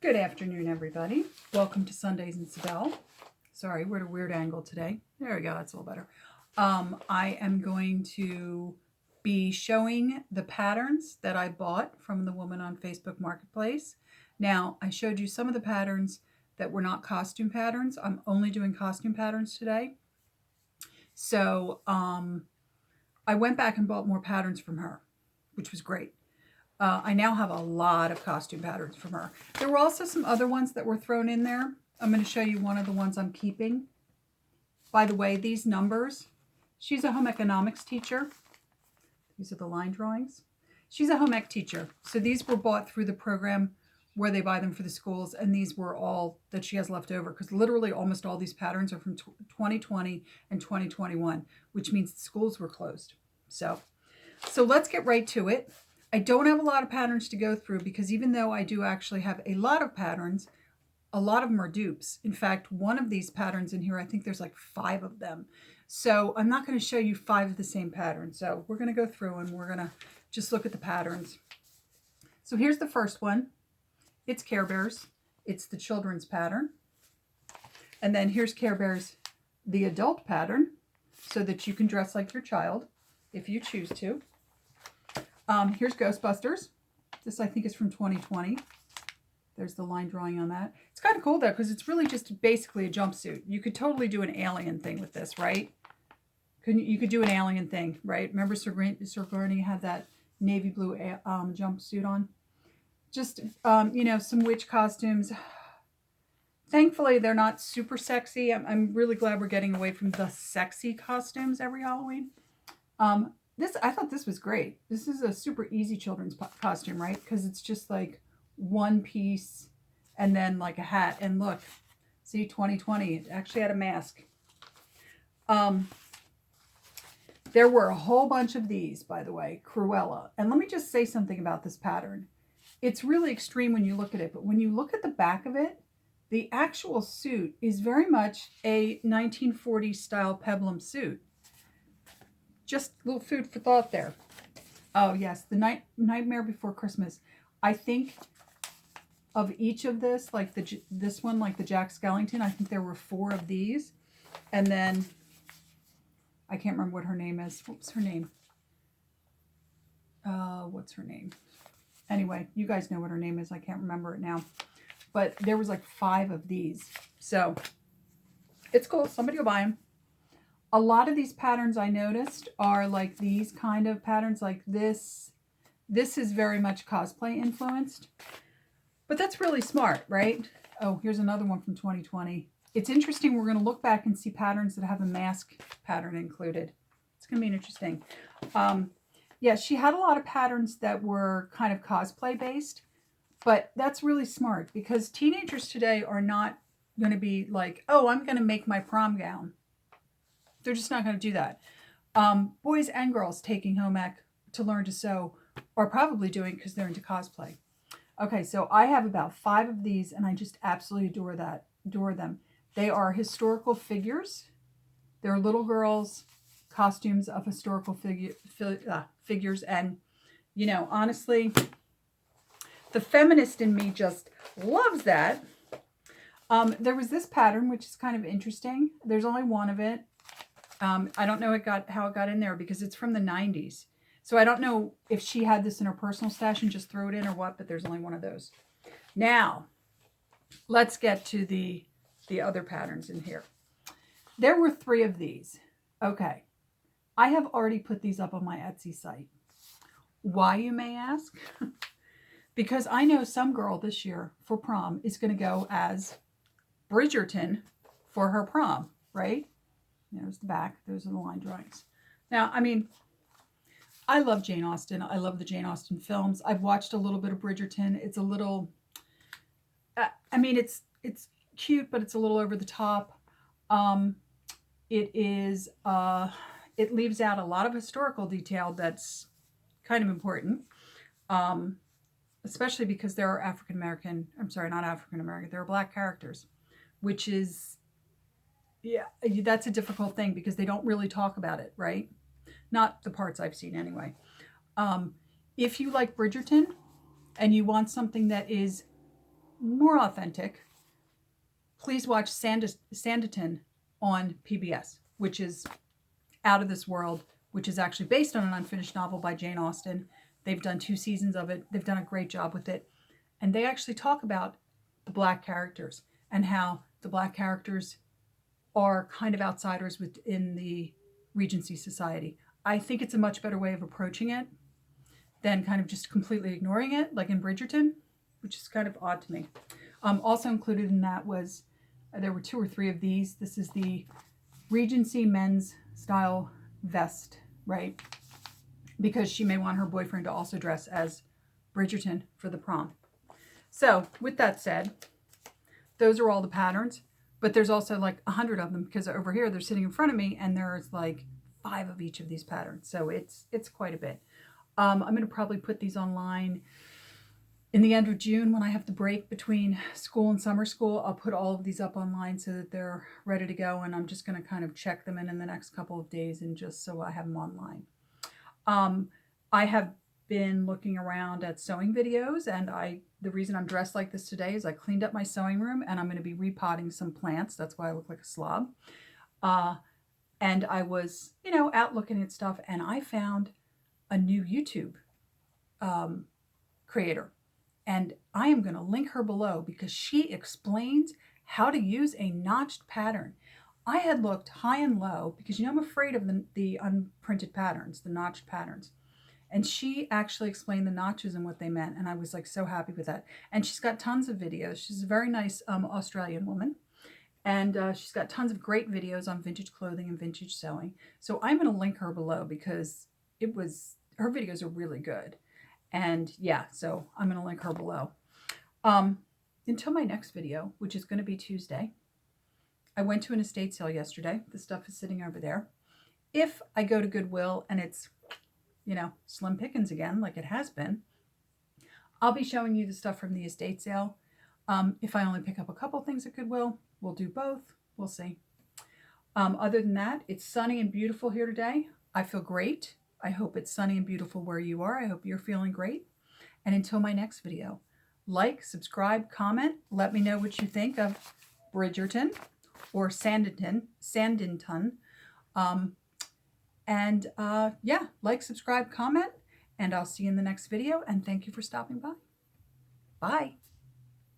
Good afternoon, everybody. Welcome to Sundays in Cybele. Sorry, we're at a weird angle today. There we go. That's a little better. I am going to be showing the patterns that I bought from the woman on Facebook Marketplace. Now, I showed you some of the patterns that were not costume patterns. I'm only doing costume patterns today. So I went back and bought more patterns from her, which was great. I now have a lot of costume patterns from her. There were also some other ones that were thrown in there. I'm going to show you one of the ones I'm keeping. By the way, these numbers, she's a home economics teacher. These are the line drawings. She's a home ec teacher. So these were bought through the program where they buy them for the schools. And these were all that she has left over because literally almost all these patterns are from 2020 and 2021, which means the schools were closed. So let's get right to it. I don't have a lot of patterns to go through because even though I do actually have a lot of patterns, a lot of them are dupes. In fact, one of these patterns in here, I think there's like 5 of them. So I'm not going to show you 5 of the same pattern. So we're going to go through and we're going to just look at the patterns. So here's the first one. It's Care Bears. It's the children's pattern. And then here's Care Bears, the adult pattern, so that you can dress like your child if you choose to. Here's Ghostbusters. This, I think, is from 2020. There's the line drawing on that. It's kind of cool, though, because it's really just basically a jumpsuit. You could totally do an alien thing with this, right? You could do an alien thing, right? Remember Sigourney had that navy blue jumpsuit on? Just, some witch costumes. Thankfully, they're not super sexy. I'm really glad we're getting away from the sexy costumes every Halloween. I thought this was great. This is a super easy children's costume, right? Because it's just like one piece and then like a hat. And look, see, 2020, it actually had a mask. There were a whole bunch of these, by the way, Cruella. And let me just say something about this pattern. It's really extreme when you look at it, but when you look at the back of it, the actual suit is very much a 1940s style peplum suit. Just a little food for thought there. Oh, yes, the Nightmare Before Christmas. I think of each of this, like this one, like the Jack Skellington, I think there were 4 of these. And then, I can't remember what her name is. What's her name? What's her name? Anyway, you guys know what her name is. I can't remember it now. But there was like 5 of these. So, it's cool. Somebody will buy them. A lot of these patterns I noticed are like these kind of patterns, like this. This is very much cosplay influenced, but that's really smart, right? Oh, here's another one from 2020. It's interesting. We're going to look back and see patterns that have a mask pattern included. It's going to be interesting. Yeah, she had a lot of patterns that were kind of cosplay based, but that's really smart because teenagers today are not going to be like, oh, I'm going to make my prom gown. They're just not going to do that. Boys and girls taking home ec to learn to sew are probably doing because they're into cosplay. Okay, so I have about 5 of these, and I just absolutely adore them. They are historical figures. They're little girls' costumes of historical figures, and honestly, the feminist in me just loves that. There was this pattern, which is kind of interesting. There's only one of it. I don't know how it got in there because it's from the 90s. So I don't know if she had this in her personal stash and just threw it in or what, but there's only one of those. Now, let's get to the other patterns in here. There were 3 of these. Okay. I have already put these up on my Etsy site. Why, you may ask? Because I know some girl this year for prom is going to go as Bridgerton for her prom, right? There's the back. Those are the line drawings. Now, I mean, I love Jane Austen. I love the Jane Austen films. I've watched a little bit of Bridgerton. It's a little, it's cute, but it's a little over the top. It leaves out a lot of historical detail that's kind of important, especially because there are there are Black characters, which is, yeah, that's a difficult thing because they don't really talk about it, right? Not the parts I've seen anyway. If you like Bridgerton and you want something that is more authentic, please watch Sanditon on PBS, which is out of this world, which is actually based on an unfinished novel by Jane Austen. They've done 2 seasons of it. They've done a great job with it. And they actually talk about the Black characters and how the Black characters are kind of outsiders within the Regency Society. I think it's a much better way of approaching it than kind of just completely ignoring it, like in Bridgerton, which is kind of odd to me. Also included in that was, there were 2 or 3 of these. This is the Regency men's style vest, right? Because she may want her boyfriend to also dress as Bridgerton for the prom. So with that said, those are all the patterns, but there's also like 100 of them, because over here they're sitting in front of me and there's like 5 of each of these patterns. So it's quite a bit. I'm going to probably put these online in the end of June when I have the break between school and summer school. I'll put all of these up online so that they're ready to go, and I'm just going to kind of check them in the next couple of days, and just so I have them online. I have been looking around at sewing videos, and the reason I'm dressed like this today is I cleaned up my sewing room, and I'm going to be repotting some plants. That's why I look like a slob. And I was, out looking at stuff, and I found a new YouTube creator. And I am going to link her below because she explains how to use a notched pattern. I had looked high and low because, I'm afraid of the unprinted patterns, the notched patterns. And she actually explained the notches and what they meant. And I was like so happy with that. And she's got tons of videos. She's a very nice Australian woman. And she's got tons of great videos on vintage clothing and vintage sewing. So I'm going to link her below because her videos are really good. And yeah, so I'm going to link her below. Until my next video, which is going to be Tuesday, I went to an estate sale yesterday. The stuff is sitting over there. If I go to Goodwill and it's, slim pickings again, like it has been, I'll be showing you the stuff from the estate sale. If I only pick up a couple things at Goodwill, we'll do both. We'll see. Other than that, it's sunny and beautiful here today. I feel great. I hope it's sunny and beautiful where you are. I hope you're feeling great. And until my next video, like, subscribe, comment. Let me know what you think of Bridgerton or Sanditon. Yeah, like, subscribe, comment, and I'll see you in the next video. And thank you for stopping by. Bye.